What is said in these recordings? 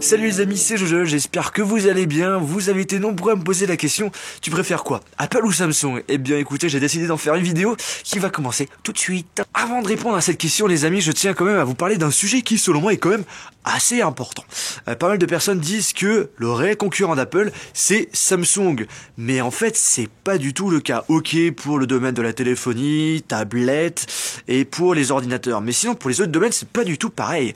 Salut les amis, c'est Jojo, j'espère que vous allez bien. Vous avez été nombreux à me poser la question, tu préfères quoi, Apple ou Samsung? Eh bien écoutez, j'ai décidé d'en faire une vidéo qui va commencer tout de suite. Avant de répondre à cette question les amis, je tiens quand même à vous parler d'un sujet qui selon moi est quand même assez important. Pas mal de personnes disent que le réel concurrent d'Apple c'est Samsung, mais en fait c'est pas du tout le cas. Ok pour le domaine de la téléphonie, tablette et pour les ordinateurs, mais sinon pour les autres domaines c'est pas du tout pareil.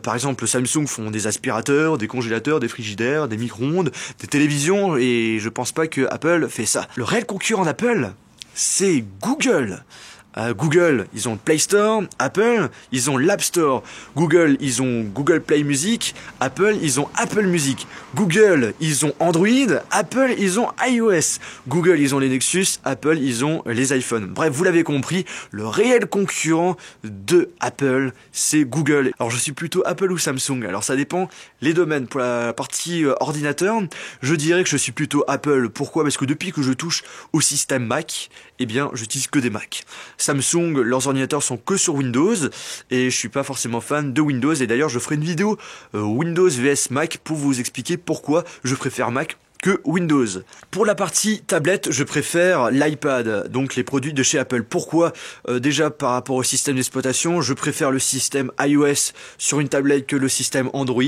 Par exemple Samsung font des aspirateurs, des congélateurs, des frigidaires, des micro-ondes, des télévisions, et je pense pas que Apple fait ça. Le réel concurrent d'Apple, c'est Google. Google, ils ont le Play Store. Apple, ils ont l'App Store. Google, ils ont Google Play Music. Apple, ils ont Apple Music. Google, ils ont Android. Apple, ils ont iOS. Google, ils ont les Nexus. Apple, ils ont les iPhones. Bref, vous l'avez compris, le réel concurrent de Apple, c'est Google. Alors, je suis plutôt Apple ou Samsung. Alors, ça dépend les domaines. Pour la partie ordinateur, je dirais que je suis plutôt Apple. Pourquoi ? Parce que depuis que je touche au système Mac, eh bien, j'utilise que des Macs. Samsung, leurs ordinateurs sont que sur Windows et je suis pas forcément fan de Windows, et d'ailleurs je ferai une vidéo Windows vs Mac pour vous expliquer pourquoi je préfère Mac que Windows. Pour la partie tablette, je préfère l'iPad, donc les produits de chez Apple. Pourquoi ? Déjà par rapport au système d'exploitation, je préfère le système iOS sur une tablette que le système Android,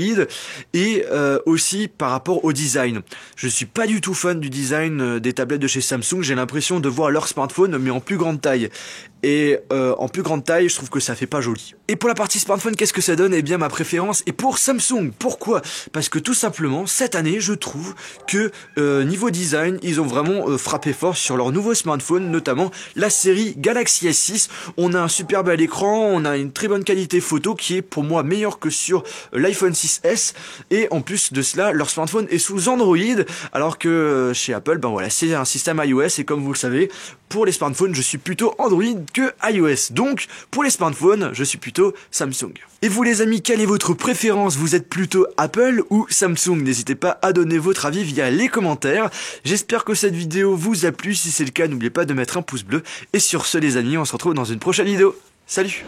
et aussi par rapport au design. Je suis pas du tout fan du design des tablettes de chez Samsung, j'ai l'impression de voir leur smartphone mais en plus grande taille. Et en plus grande taille, je trouve que ça fait pas joli. Et pour la partie smartphone, qu'est-ce que ça donne ? Eh bien ma préférence est pour Samsung. Pourquoi ? Parce que tout simplement, cette année, je trouve que niveau design, ils ont vraiment frappé fort sur leur nouveau smartphone, notamment la série Galaxy S6. On a un super bel écran, on a une très bonne qualité photo qui est pour moi meilleure que sur l'iPhone 6S. Et en plus de cela, leur smartphone est sous Android, alors que chez Apple, ben voilà, c'est un système iOS, et comme vous le savez, pour les smartphones, je suis plutôt Android que iOS. Donc, pour les smartphones, je suis plutôt Samsung. Et vous les amis, quelle est votre préférence ? Vous êtes plutôt Apple ou Samsung ? N'hésitez pas à donner votre avis via les commentaires. J'espère que cette vidéo vous a plu. Si c'est le cas, n'oubliez pas de mettre un pouce bleu. Et sur ce les amis, on se retrouve dans une prochaine vidéo. Salut !